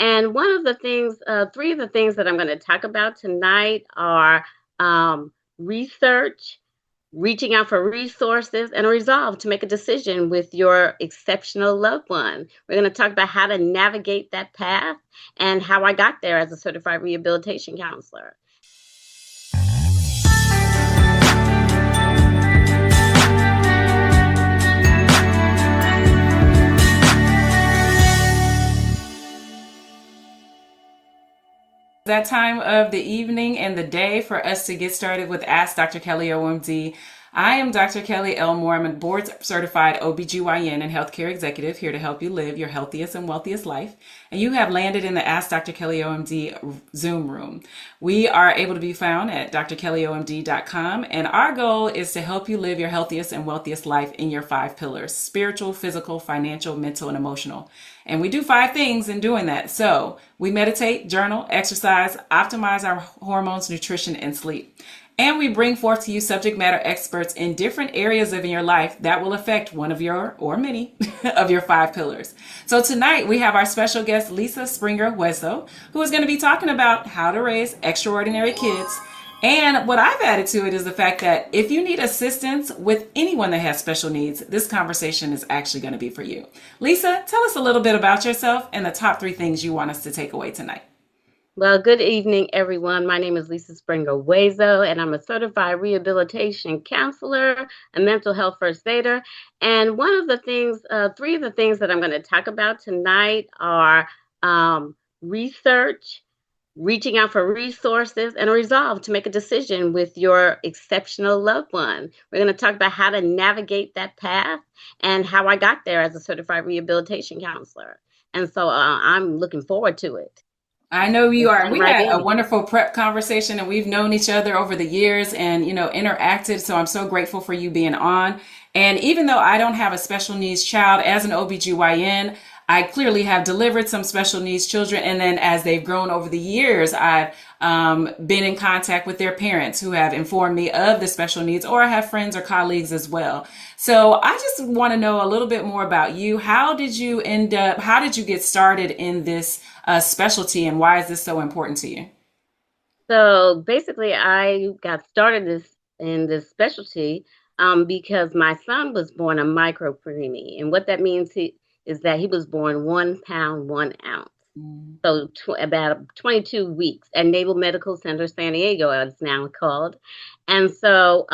And one of the things, three of the things that I'm going to talk about tonight are research, reaching out for resources, and a resolve to make a decision with your exceptional loved one. We're going to talk about how to navigate that path and how I got there as a certified rehabilitation counselor. That time of the evening and the day for us to get started with Ask Dr. Kelly OMD. I am Dr. Kelly Elmore. I'm a board certified OBGYN and healthcare executive here to help you live your healthiest and wealthiest life. And you have landed in the Ask Dr. Kelly OMD Zoom room. We are able to be found at drkellyomd.com. And our goal is to help you live your healthiest and wealthiest life in your 5 pillars: spiritual, physical, financial, mental, and emotional. And we do 5 things in doing that. So we meditate, journal, exercise, optimize our hormones, nutrition, and sleep. And we bring forth to you subject matter experts in different areas of your life that will affect one of your, or many, of your 5 pillars. So tonight we have our special guest, Lisa Springer-Huezo, who is going to be talking about how to raise extraordinary kids. And what I've added to it is the fact that if you need assistance with anyone that has special needs, this conversation is actually going to be for you. Lisa, tell us a little bit about yourself and the top 3 things you want us to take away tonight. Well, good evening, everyone. My name is Lisa Springer-Huezo, and I'm a certified rehabilitation counselor, a mental health first aider. And one of the things, 3 of the things that I'm going to talk about tonight are research, reaching out for resources, and a resolve to make a decision with your exceptional loved one. We're going to talk about how to navigate that path and how I got there as a certified rehabilitation counselor. And so I'm looking forward to it. I know you are. We Right had a in. wonderful prep conversation and we've known each other over the years and, interacted. So I'm so grateful for you being on. And even though I don't have a special needs child as an OBGYN, I clearly have delivered some special needs children. And then as they've grown over the years, I've been in contact with their parents who have informed me of the special needs, or I have friends or colleagues as well. So I just want to know a little bit more about you. How did you get started in this specialty, and why is this so important to you? So basically, I got started in this specialty because my son was born a micro preemie, and what that means is that he was born 1 pound 1 ounce. Mm. So about 22 weeks at Naval Medical Center San Diego, as it's now called. And so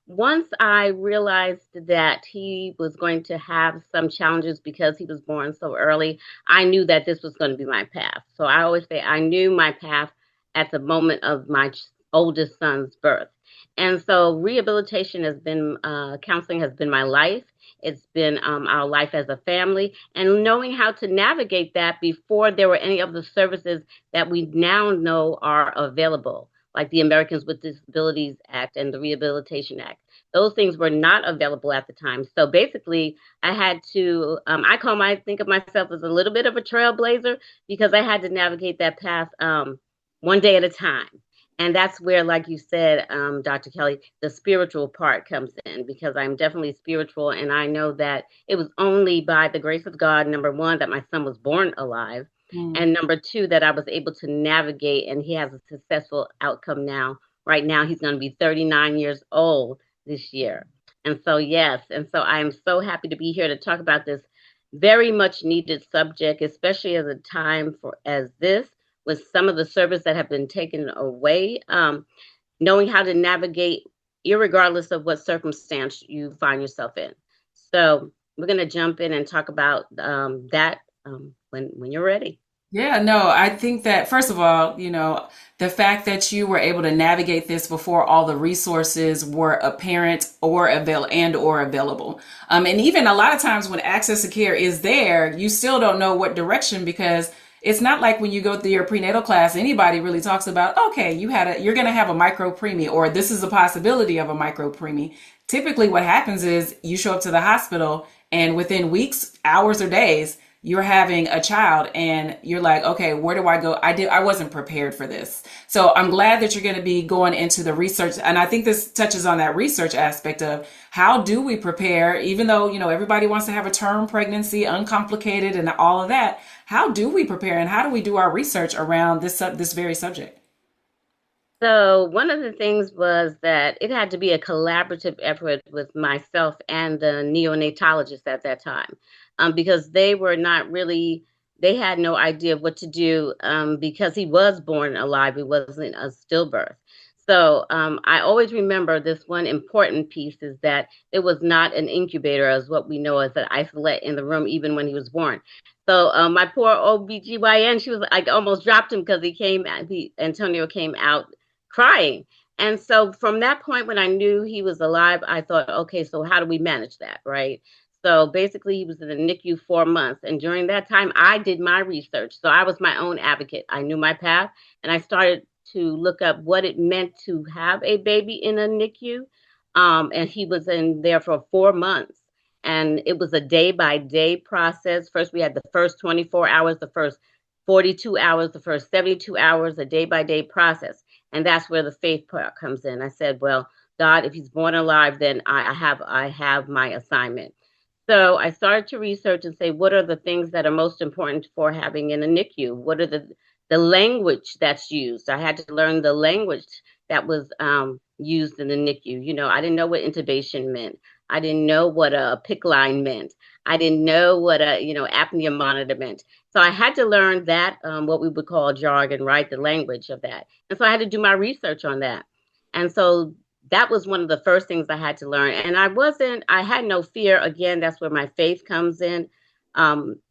once I realized that he was going to have some challenges because he was born so early, I knew that this was going to be my path. So I always say I knew my path at the moment of my oldest son's birth. And so rehabilitation has been, counseling has been my life. It's been our life as a family, and knowing how to navigate that before there were any of the services that we now know are available, like the Americans with Disabilities Act and the Rehabilitation Act. Those things were not available at the time. So basically, I had to, I think of myself as a little bit of a trailblazer because I had to navigate that path one day at a time. And that's where, like you said, Dr. Kelly, the spiritual part comes in, because I'm definitely spiritual. And I know that it was only by the grace of God, number one, that my son was born alive. Mm. And number two, that I was able to navigate, and he has a successful outcome now. Right now, he's going to be 39 years old this year. And so, yes. And so I am so happy to be here to talk about this very much needed subject, especially at a time as this, with some of the service that have been taken away, knowing how to navigate irregardless of what circumstance you find yourself in. So we're going to jump in and talk about that when you're ready. Yeah, no, I think that first of all, the fact that you were able to navigate this before all the resources were apparent or available. And even a lot of times when access to care is there, you still don't know what direction, because it's not like when you go through your prenatal class, anybody really talks about, okay, you're going to have a micro preemie, or this is a possibility of a micro preemie. Typically what happens is you show up to the hospital and within weeks, hours, or days, you're having a child and you're like, okay, where do I go? I wasn't prepared for this. So I'm glad that you're going to be going into the research. And I think this touches on that research aspect of how do we prepare, even though, everybody wants to have a term pregnancy, uncomplicated and all of that. How do we prepare and how do we do our research around this very subject? So one of the things was that it had to be a collaborative effort with myself and the neonatologist at that time, because they were not really, they had no idea of what to do, because he was born alive. It wasn't a stillbirth. So I always remember this one important piece is that it was not an incubator as what we know as an isolate in the room, even when he was born. So my poor OBGYN, she was like almost dropped him because Antonio came out crying. And so from that point, when I knew he was alive, I thought, okay, so how do we manage that, right? So basically, he was in the NICU 4 months. And during that time, I did my research. So I was my own advocate. I knew my path, and I started to look up what it meant to have a baby in a NICU. And he was in there for 4 months. And it was a day by day process. First, we had the first 24 hours, the first 42 hours, the first 72 hours, a day by day process. And that's where the faith part comes in. I said, well, God, if he's born alive, then I have my assignment. So I started to research and say, what are the things that are most important for having in a NICU? What are the language that's used? I had to learn the language that was used in the NICU. I didn't know what intubation meant. I didn't know what a PIC line meant. I didn't know what a apnea monitor meant. So I had to learn that, what we would call jargon, right? The language of that. And so I had to do my research on that. And so that was one of the first things I had to learn. And I had no fear. Again, that's where my faith comes in, um,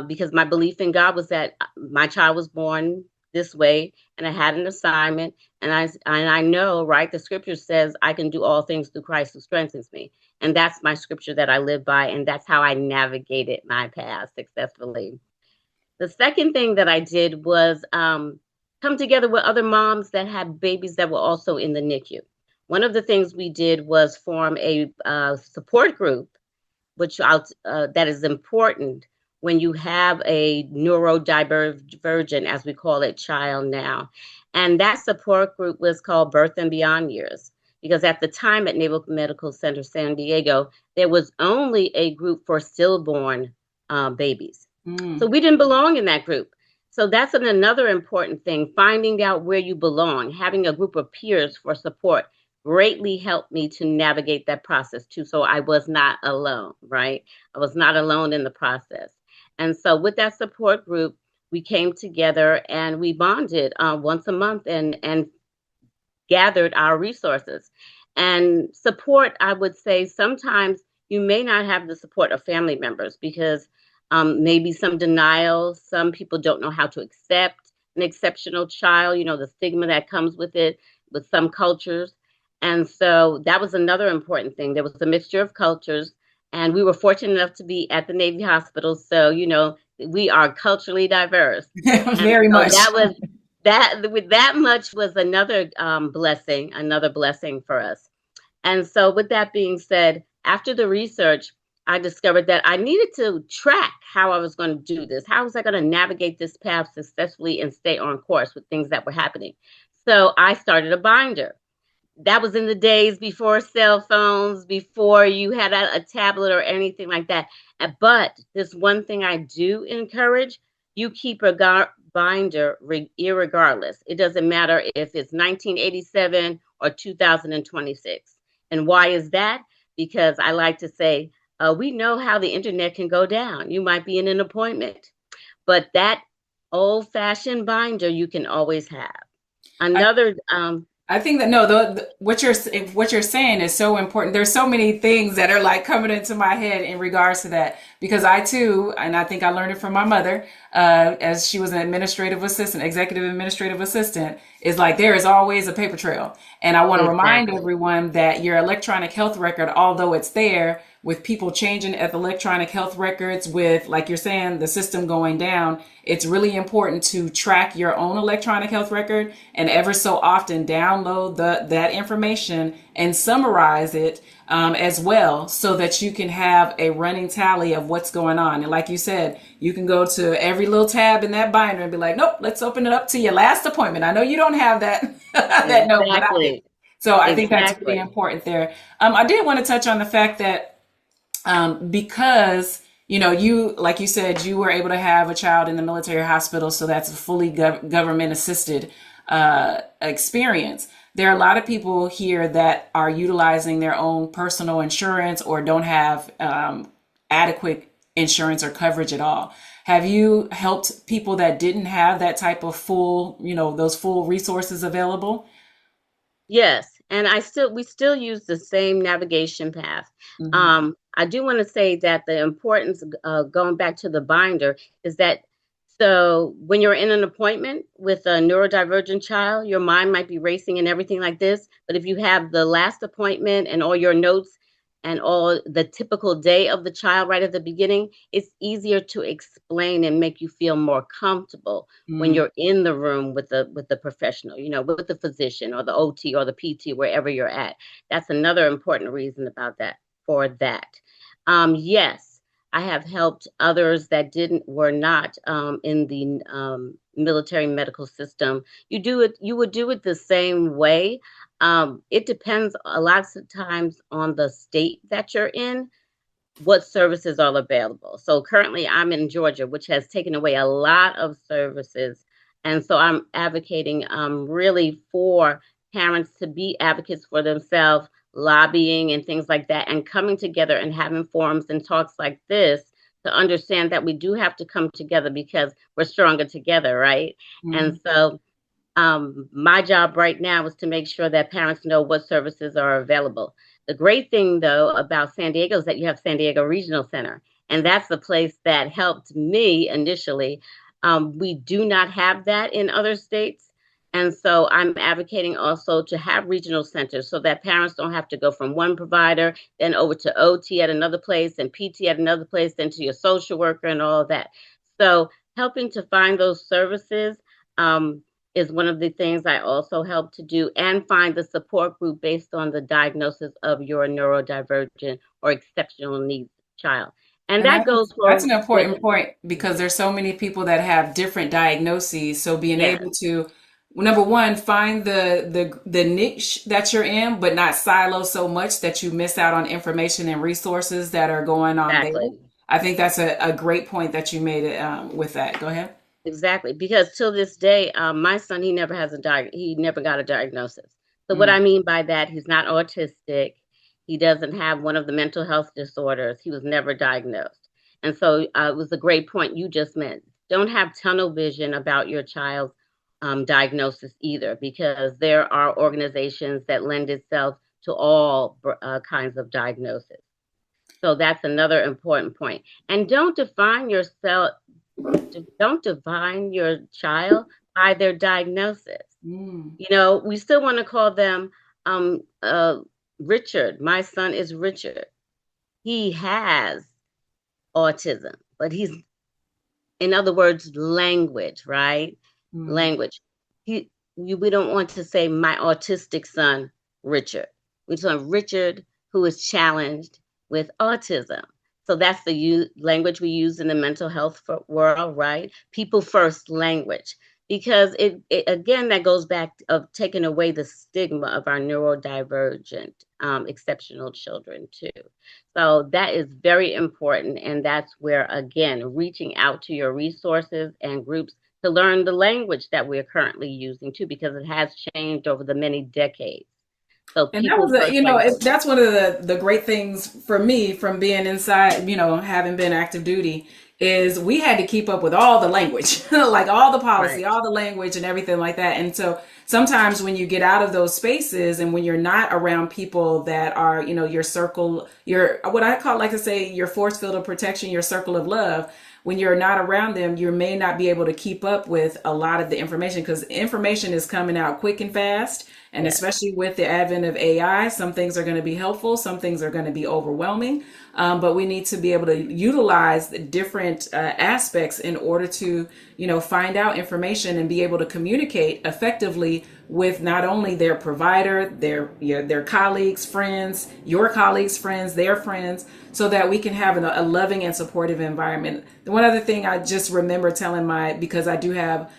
because my belief in God was that my child was born this way and I had an assignment. And I know, right? The scripture says I can do all things through Christ who strengthens me. And that's my scripture that I live by. And that's how I navigated my path successfully. The second thing that I did was come together with other moms that had babies that were also in the NICU. One of the things we did was form a support group, that is important when you have a neurodivergent, as we call it, child now. And that support group was called Birth and Beyond Years, because at the time at Naval Medical Center San Diego, there was only a group for stillborn babies. So Mm. we didn't belong in that group. So that's another important thing, finding out where you belong, having a group of peers for support greatly helped me to navigate that process too. So I was not alone, right? I was not alone in the process. And so with that support group, we came together and we bonded once a month and gathered our resources. And support, I would say sometimes you may not have the support of family members because maybe some denial, some people don't know how to accept an exceptional child, the stigma that comes with it, with some cultures. And so that was another important thing. There was a mixture of cultures, and we were fortunate enough to be at the Navy Hospital. So, we are culturally diverse. And Very so much. with that much was another blessing for us. And so with that being said, after the research, I discovered that I needed to track how I was going to do this. How was I going to navigate this path successfully and stay on course with things that were happening? So I started a binder. That was in the days before cell phones, before you had a tablet or anything like that. But this one thing I do encourage, you keep a binder irregardless. It doesn't matter if it's 1987 or 2026. And why is that? Because I like to say, we know how the internet can go down. You might be in an appointment, but that old fashioned binder you can always have. I, Another I think that no, what you're saying is so important. There's so many things that are like coming into my head in regards to that because I too, and I think I learned it from my mother, as she was an executive administrative assistant, is like there is always a paper trail. And I want to remind Exactly. everyone that your electronic health record, although it's there, with people changing at the electronic health records, with like you're saying, the system going down, it's really important to track your own electronic health record and ever so often download that information and summarize it as well so that you can have a running tally of what's going on. And like you said, you can go to every little tab in that binder and be like, nope, let's open it up to your last appointment. I know you don't have that that note, but I do. Exactly. So I think that's really Exactly. important there. I did want to touch on the fact that because you, like you said, you were able to have a child in the military hospital, so that's a fully government assisted experience. There are a lot of people here that are utilizing their own personal insurance or don't have adequate insurance or coverage at all. Have you helped people that didn't have that type of full, those full resources available? Yes, and we still use the same navigation path. Mm-hmm. I do want to say that the importance, going back to the binder, is that so when you're in an appointment with a neurodivergent child, your mind might be racing and everything like this. But if you have the last appointment and all your notes and all the typical day of the child right at the beginning, it's easier to explain and make you feel more comfortable when Mm. you're in the room with the professional, with the physician or the OT or the PT, wherever you're at. That's another important reason about that for that. Yes, I have helped others that were not in the military medical system. You would do it the same way. It depends a lot of times on the state that you're in, what services are available. So currently I'm in Georgia, which has taken away a lot of services. And so I'm advocating really for parents to be advocates for themselves, lobbying and things like that, and coming together and having forums and talks like this to understand that we do have to come together because we're stronger together, right? And Mm. so my job right now is to make sure that parents know what services are available. The great thing, though, about San Diego is that you have San Diego Regional Center, and that's the place that helped me initially. We do not have that in other states. And so I'm advocating also to have regional centers so that parents don't have to go from one provider, then over to OT at another place and PT at another place, then to your social worker and all of that. So helping to find those services um, is one of the things I also help to do, and find the support group based on the diagnosis of your neurodivergent or exceptional needs child. And And that goes that's for an important women. point because there's so many people that have different diagnoses. So being Yes, able to, number one, find the niche that you're in, but not silo so much that you miss out on information and resources that are going on there. exactly. I think that's a great point that you made with that. Go ahead. Exactly, because till this day, my son, he never got a diagnosis. So what Mm. I mean by that, he's not autistic. He doesn't have one of the mental health disorders. He was never diagnosed. And so it was a great point you just meant. Don't have tunnel vision about your child's diagnosis either, because there are organizations that lend itself to all kinds of diagnosis. So that's another important point. And don't define your child by their diagnosis. Mm. We still want to call them um, uh, Richard. My son is Richard. He has autism, but he's, in other words, language, right? Mm. Language. We don't want to say my autistic son, Richard. We just want Richard who is challenged with autism. So that's the language we use in the mental health world, right? People first language. Because again, that goes back of taking away the stigma of our neurodivergent, exceptional children too. So that is very important. And that's where, again, reaching out to your resources and groups to learn the language that we're currently using too, because it has changed over the many decades. So And that people was, first language. that's one of the great things for me from being inside, having been active duty, is we had to keep up with all the language, like all the policy, Right. all the language and everything like that. And so sometimes when you get out of those spaces and when you're not around people that are, your circle, what I call, like to say, your force field of protection, your circle of love, when you're not around them, you may not be able to keep up with a lot of the information because information is coming out quick and fast. And Yes. especially with the advent of AI, some things are going to be helpful, some things are going to be overwhelming. But we need to be able to utilize the different aspects in order to, find out information and be able to communicate effectively with not only their provider, their colleagues, friends, your colleagues, friends, their friends, so that we can have a loving and supportive environment. The one other thing I just remember telling because I do have,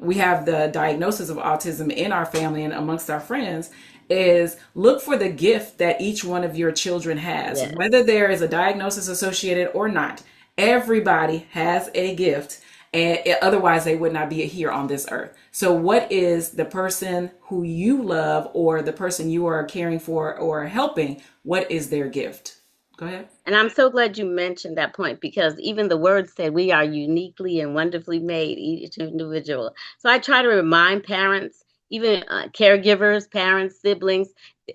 we have the diagnosis of autism in our family and amongst our friends. is look for the gift that each one of your children has, whether Yes. there is a diagnosis associated or not. Everybody has a gift, and otherwise they would not be here on this earth. So what is the person who you love or the person you are caring for or helping, what is their gift? Go ahead. And I'm so glad you mentioned that point because even the word said we are uniquely and wonderfully made, each individual. So I try to remind parents, even caregivers, parents, siblings,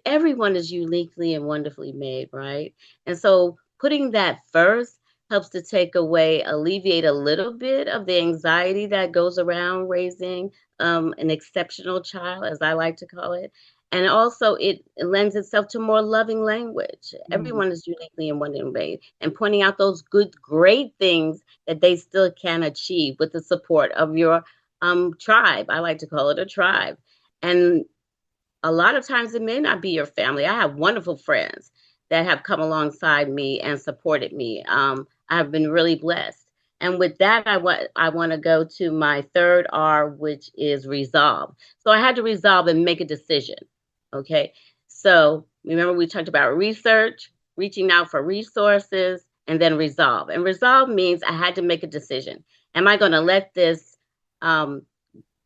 everyone is uniquely and wonderfully made, right? And so putting that first helps to take away, alleviate a little bit of the anxiety that goes around raising an exceptional child, as I like to call it. And also, it lends itself to more loving language. Mm. Everyone is uniquely in one way, and pointing out those good, great things that they still can achieve with the support of your tribe. I like to call it a tribe. And a lot of times it may not be your family. I have wonderful friends that have come alongside me and supported me. I've been really blessed. And with that, I want to go to my third R, which is resolve. So I had to resolve and make a decision. Okay. So remember we talked about research, reaching out for resources, and then resolve. And resolve means I had to make a decision. Am I going to let this um,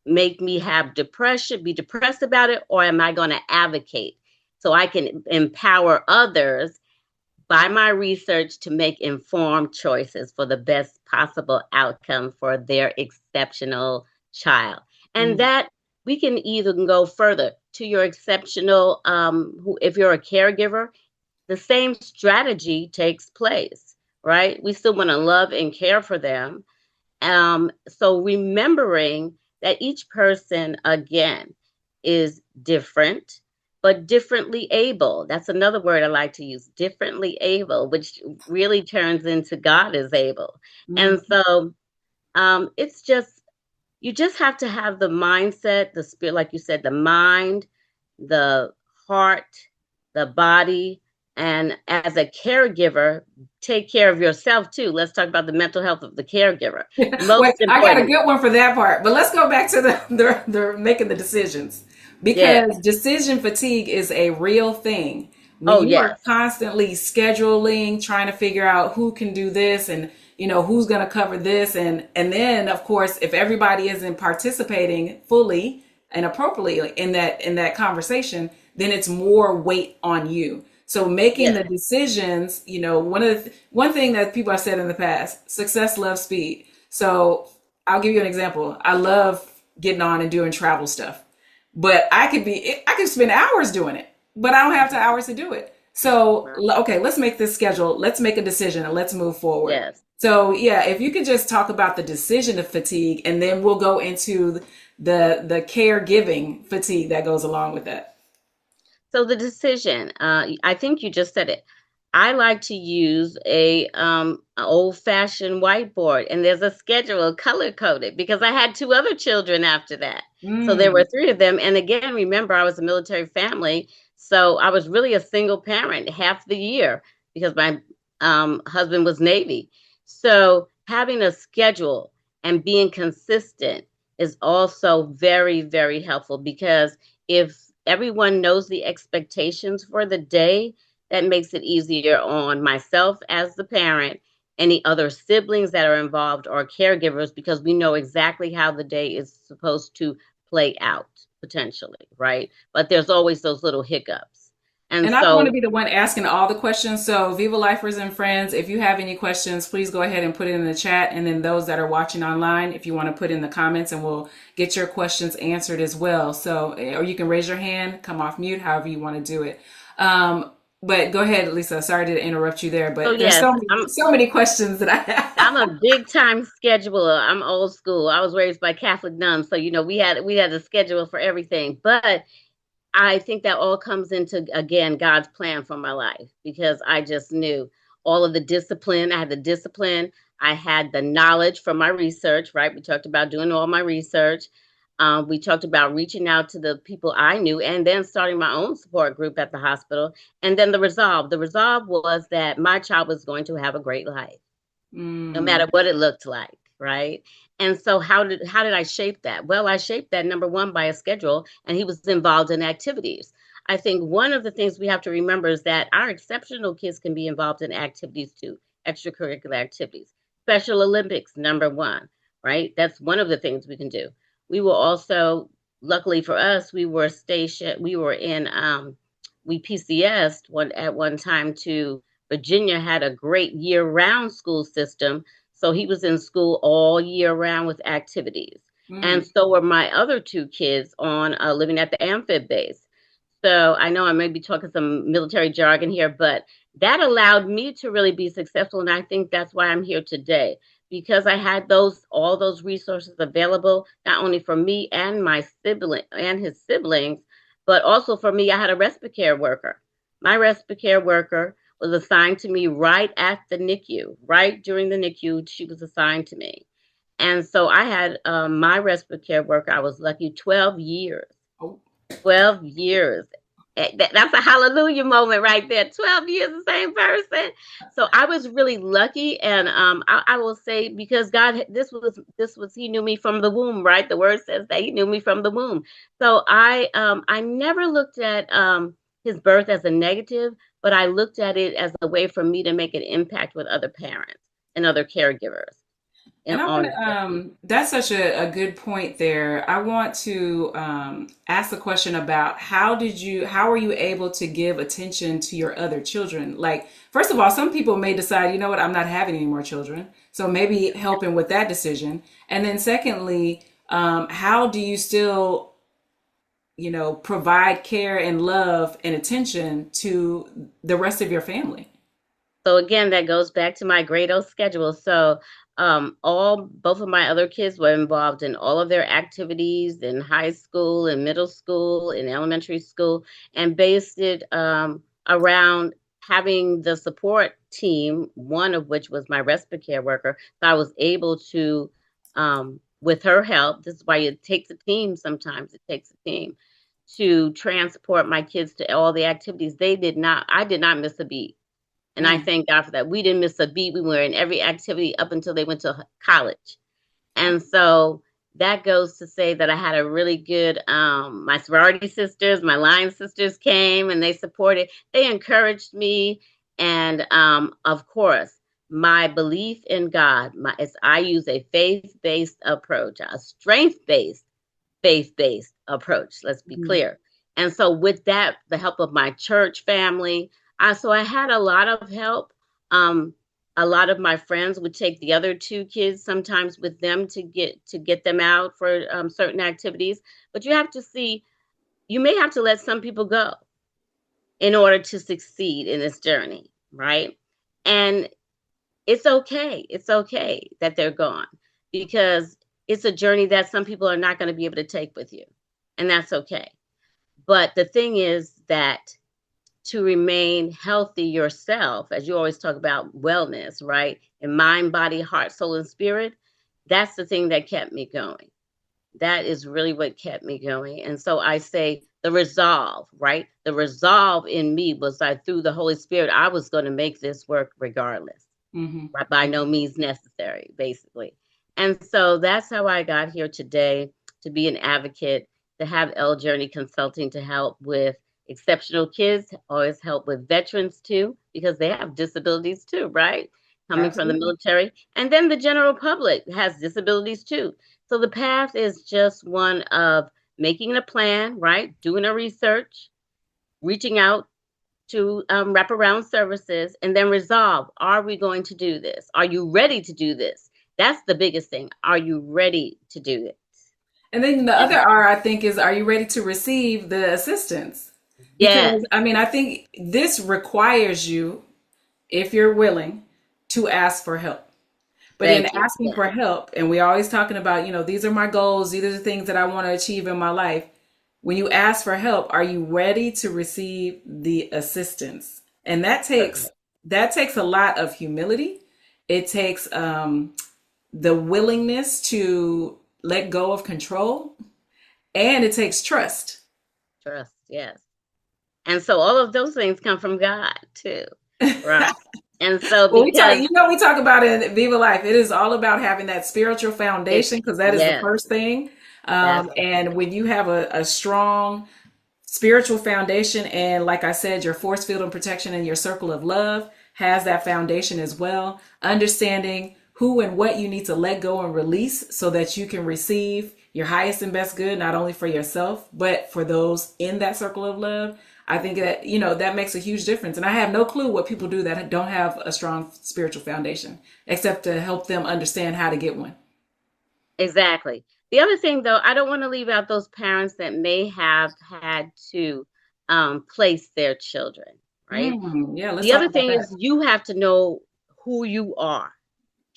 make me have depression, be depressed about it, or am I going to advocate so I can empower others by my research to make informed choices for the best possible outcome for their exceptional child? And Mm. that we can even go further to your exceptional, if you're a caregiver, the same strategy takes place, right? We still want to love and care for them, so remembering that each person, again, is different, but differently able. That's another word I like to use, differently able, which really turns into God is able. And Mm. so it's just, you just have to have the mindset, the spirit, like you said, the mind, the heart, the body, and as a caregiver, take care of yourself too. Let's talk about the mental health of the caregiver. Wait, Most I got a important, good one for that part, but let's go back to the making the decisions yes. because decision fatigue is a real thing. When Oh, you are yes, constantly scheduling, trying to figure out who can do this and who's going to cover this and then of course if everybody isn't participating fully and appropriately in that conversation, then it's more weight on you. So making yes, the decisions, one thing that people have said in the past, success loves speed. So I'll give you an example. I love getting on and doing travel stuff, but I could spend hours doing it, but I don't have the hours to do it. So, okay, let's make this schedule. Let's make a decision and let's move forward. yes. So, yeah, if you could just talk about the decision of fatigue, and then we'll go into the caregiving fatigue that goes along with that. So the decision, I think you just said it. I like to use a old-fashioned whiteboard, and there's a schedule color coded because I had two other children after that. So there were Mm. three of them. And again, remember, I was a military family, so I was really a single parent half the year because my husband was Navy. So having a schedule and being consistent is also very, very helpful because if everyone knows the expectations for the day, that makes it easier on myself as the parent, any other siblings that are involved or caregivers, because we know exactly how the day is supposed to play out potentially, right? But there's always those little hiccups. And And I don't want to so, be the one asking all the questions. So, Viva Lifers and friends, if you have any questions, please go ahead and put it in the chat. And then those that are watching online, if you want to put in the comments and we'll get your questions answered as well. So, or you can raise your hand, come off mute, however you want to do it. But go ahead, Lisa. Sorry to interrupt you there, so but there's yes, so many questions that I I'm have. a big time scheduler. I'm old school. I was raised by Catholic nuns, so we had a schedule for everything. But I think that all comes into, again, God's plan for my life because I just knew all of the discipline. I had the discipline. I had the knowledge from my research, right? We talked about doing all my research. We talked about reaching out to the people I knew and then starting my own support group at the hospital. And then the resolve. The resolve was that my child was going to have a great life no Mm. matter what it looked like, right? And so how did I shape that? Well, I shaped that number one by a schedule, and he was involved in activities. I think one of the things we have to remember is that our exceptional kids can be involved in activities too, extracurricular activities. Special Olympics, number one, right? That's one of the things we can do. We will also, luckily for us, we were stationed, we were in, we PCSed at one time to Virginia had a great year-round school system, so he was in school all year round with activities. Mm. And so were my other two kids on living at the amphib base. So I know I may be talking some military jargon here, but that allowed me to really be successful. And I think that's why I'm here today, because I had all those resources available, not only for me and my sibling and his siblings, but also for me. I had a respite care worker. My respite care worker was assigned to me right at the NICU, right during the NICU. She was assigned to me. And so I had my respite care worker, I was lucky, 12 years. Oh. 12 years. That's a hallelujah moment right there. 12 years, the same person. So I was really lucky. And I will say, because God, this was, he knew me from the womb, right? The word says that he knew me from the womb. So I never looked at his birth as a negative, but I looked at it as a way for me to make an impact with other parents and other caregivers. And And I want on, to, that's such a good point there. I want to ask the question about how were you able to give attention to your other children? Like, first of all, some people may decide, you know what, I'm not having any more children. So maybe helping with that decision. And then secondly, how do you still, provide care and love and attention to the rest of your family? So again, that goes back to my grade O schedule. So all both of my other kids were involved in all of their activities in high school and middle school and elementary school, and based it around having the support team, one of which was my respite care worker. So I was able to, with her help, this is why it takes a team sometimes, it takes a team to transport my kids to all the activities. I did not miss a beat. And I Mm. thank God for that. We didn't miss a beat. We were in every activity up until they went to college. And so that goes to say that I had a really good, my sorority sisters, my line sisters came and they supported, they encouraged me. And of course, my belief in God, I use a faith-based approach, a strength-based, faith-based approach. Let's be Mhm. clear. And so with that, the help of my church family, I had a lot of help. Um, a lot of my friends would take the other two kids sometimes with them to get them out for certain activities. But you have to see, you may have to let some people go in order to succeed in this journey, right? And it's okay. It's okay that they're gone, because it's a journey that some people are not going to be able to take with you. And that's okay. But the thing is that to remain healthy yourself, as you always talk about wellness, right? In mind, body, heart, soul, and spirit, that's the thing that kept me going. That is really what kept me going. And so I say the resolve, right? The resolve in me was that through the Holy Spirit, I was going to make this work regardless, Mhm. right? By no means necessary, basically. And so that's how I got here today, to be an advocate, to have L Journey Consulting to help with exceptional kids, always help with veterans too, because they have disabilities too, right? Coming from the Absolutely. military. And then the general public has disabilities too. So the path is just one of making a plan, right? Doing a research, reaching out to wraparound services, and then resolve, are we going to do this? Are you ready to do this? That's the biggest thing. Are you ready to do it? And then the other And R, I think, is are you ready to receive the assistance? yes, Because, I mean, I think this requires you, if you're willing, to ask for help. But in thank you. asking Yes, for help, and we're always talking about, these are my goals, these are the things that I want to achieve in my life. When you ask for help, are you ready to receive the assistance? And correct. that takes a lot of humility. It takes the willingness to let go of control, and it takes trust. Trust, yes. And so all of those things come from God too, right? And so Well, we talk, because we talk about it in Viva Life. It is all about having that spiritual it, foundation because that is the yes, first thing. that's the And when you have a strong spiritual foundation. And like I said, your force field and protection and your circle of love has that foundation as well. Understanding who and what you need to let go and release so that you can receive your highest and best good, not only for yourself, but for those in that circle of love. I think that, that makes a huge difference. And I have no clue what people do that don't have a strong spiritual foundation, except to help them understand how to get one. Exactly. The other thing, though, I don't want to leave out those parents that may have had to place their children, right? Yeah, let's The talk other about thing that. is you have to know who you are.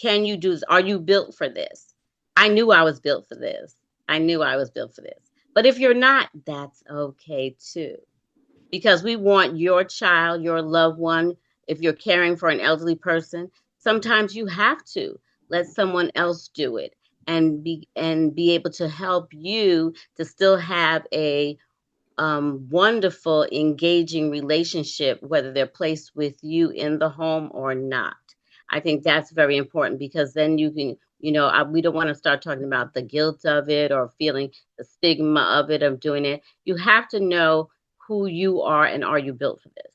Can you do this? Are you built for this? I knew I was built for this. I knew I was built for this. But if you're not, that's okay too. Because we want your child, your loved one, if you're caring for an elderly person, sometimes you have to let someone else do it and be able to help you to still have a wonderful, engaging relationship, whether they're placed with you in the home or not. I think that's very important because then you can, we don't want to start talking about the guilt of it or feeling the stigma of it, of doing it. You have to know who you are and are you built for this.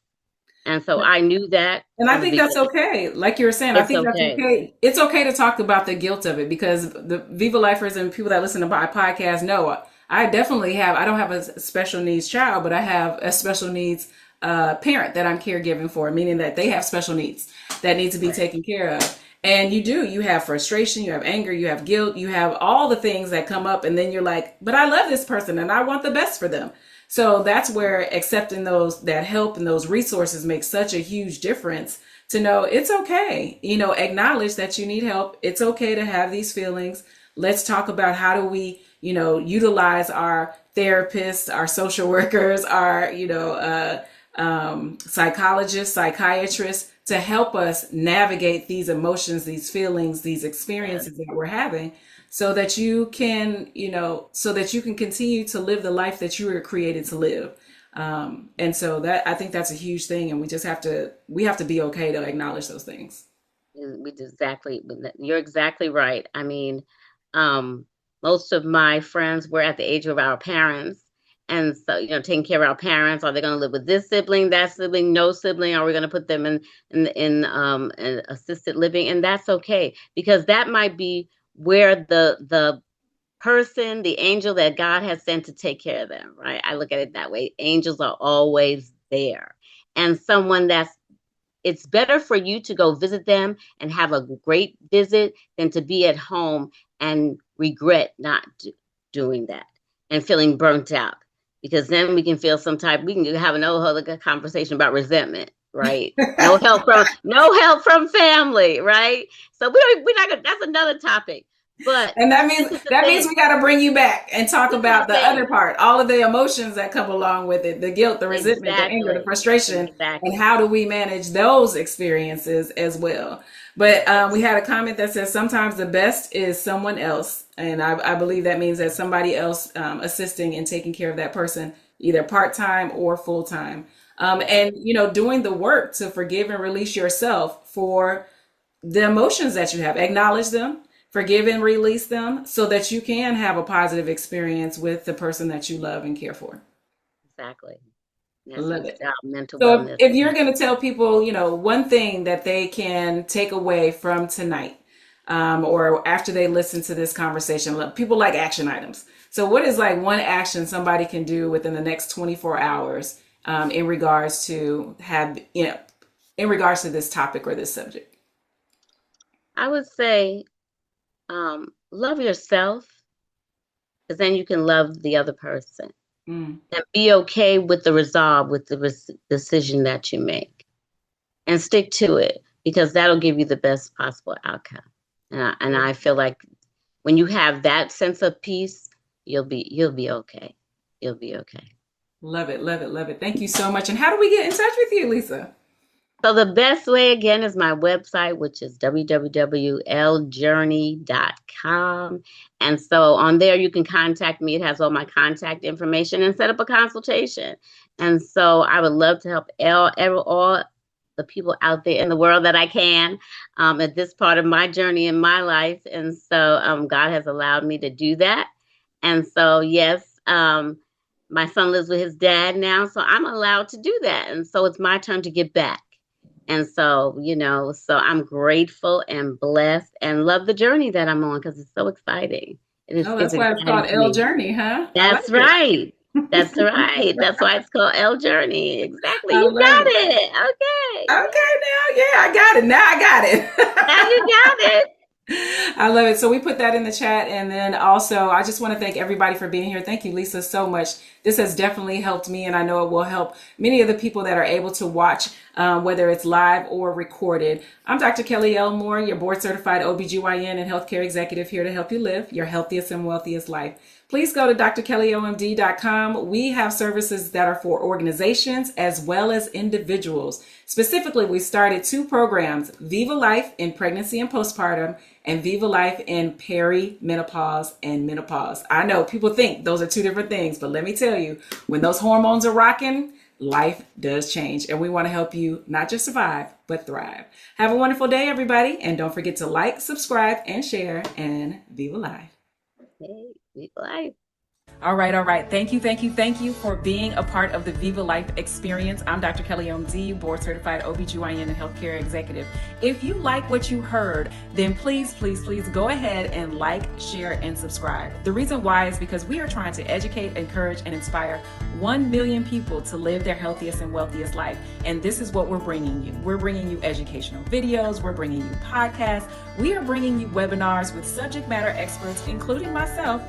And so I knew that And I from the think that's beginning. okay. Like you were saying, I It's think that's okay. okay. It's okay to talk about the guilt of it because the Viva Lifers and people that listen to my podcast know I definitely have, I don't have a special needs child, but I have a special needs parent that I'm caregiving for, meaning that they have special needs that need to be Right. taken care of. And you have frustration, you have anger, you have guilt, you have all the things that come up. And then you're like, but I love this person and I want the best for them. So that's where accepting that help and those resources makes such a huge difference to know it's okay. Acknowledge that you need help. It's okay to have these feelings. Let's talk about how do we, utilize our therapists, our social workers, our, psychologists, psychiatrists to help us navigate these emotions, these feelings, these Yes. experiences that we're having so that you can, so that you can continue to live the life that you were created to live. And so that I think that's a huge thing. And we have to be okay to acknowledge those things. You're exactly right. I mean, um, most of my friends were at the age of our parents. And so, taking care of our parents, are they going to live with this sibling, that sibling, no sibling? Are we going to put them in assisted living? And that's okay because that might be where the person, the angel that God has sent to take care of them, right? I look at it that way. Angels are always there. And someone that's it's better for you to go visit them and have a great visit than to be at home and regret not doing that and feeling burnt out. Because then we can have an other conversation about resentment, right? No help from family, right? So we're not gonna, that's another topic. But And this is the that means thing. we got to bring you back and talk This is the about the other thing. part, all of the emotions that come along with it, the guilt, the resentment, the anger, the Exactly. frustration, and Exactly. how do we manage those experiences as well. But we had a comment that says sometimes the best is someone else, and I believe that means that somebody else assisting and taking care of that person, either part time or full time, Yes. and doing the work to forgive and release yourself for the emotions that you have, acknowledge them, forgive and release them so that you can have a positive experience with the person that you love and care for. Exactly. Yes, Love it's it. about mental So wellness. if you're going to tell people, one thing that they can take away from tonight, or after they listen to this conversation, people like action items. So what is like one action somebody can do within the next 24 hours in regards to in regards to this topic or this subject? I would say love yourself because then you can love the other person Mm. and be okay with the resolve with the decision that you make and stick to it because that'll give you the best possible outcome. And I feel like when you have that sense of peace, you'll be okay. You'll be okay. Love it, love it, love it. Thank you so much. And how do we get in touch with you, Lisa? So the best way again is my website, which is www.ljourney.com. And so on there you can contact me. It has all my contact information and set up a consultation. And so I would love to help all the people out there in the world that I can at this part of my journey in my life. And so God has allowed me to do that. And so yes, my son lives with his dad now, so I'm allowed to do that. And so it's my turn to give back. And so, so I'm grateful and blessed and love the journey that I'm on because it's so exciting. Oh, It's that's why it's exciting called to L me. Journey, huh? I like That's it. right. That's right. That's why it's called L Journey. Exactly. I You love got it. it. Okay. Okay, now, yeah, I got it. Now I got Now it. you got it. I love it. So we put that in the chat. And then also, I just want to thank everybody for being here. Thank you, Lisa, so much. This has definitely helped me, and I know it will help many of the people that are able to watch, whether it's live or recorded. I'm Dr. Kelly Elmore, your board certified OBGYN and healthcare executive, here to help you live your healthiest and wealthiest life. Please go to drkellyomd.com. We have services that are for organizations as well as individuals. Specifically, we started 2 programs, Viva Life in pregnancy and postpartum, and Viva Life in perimenopause and menopause. I know people think those are 2 different things, but let me tell you, when those hormones are rocking, life does change. And we want to help you not just survive, but thrive. Have a wonderful day, everybody. And don't forget to like, subscribe, and share. And Viva Life. Hey, Viva Life. All right, all right. Thank you for being a part of the Viva Life experience. I'm Dr. Kelly OMD, board certified OBGYN and healthcare executive. If you like what you heard, then please go ahead and like, share, and subscribe. The reason why is because we are trying to educate, encourage, and inspire 1 million people to live their healthiest and wealthiest life. And this is what we're bringing you. We're bringing you educational videos. We're bringing you podcasts. We are bringing you webinars with subject matter experts, including myself,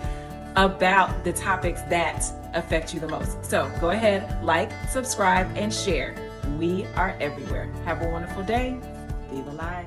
about the topics that affect you the most. So go ahead, like, subscribe, and share. We are everywhere. Have a wonderful day. Viva Life.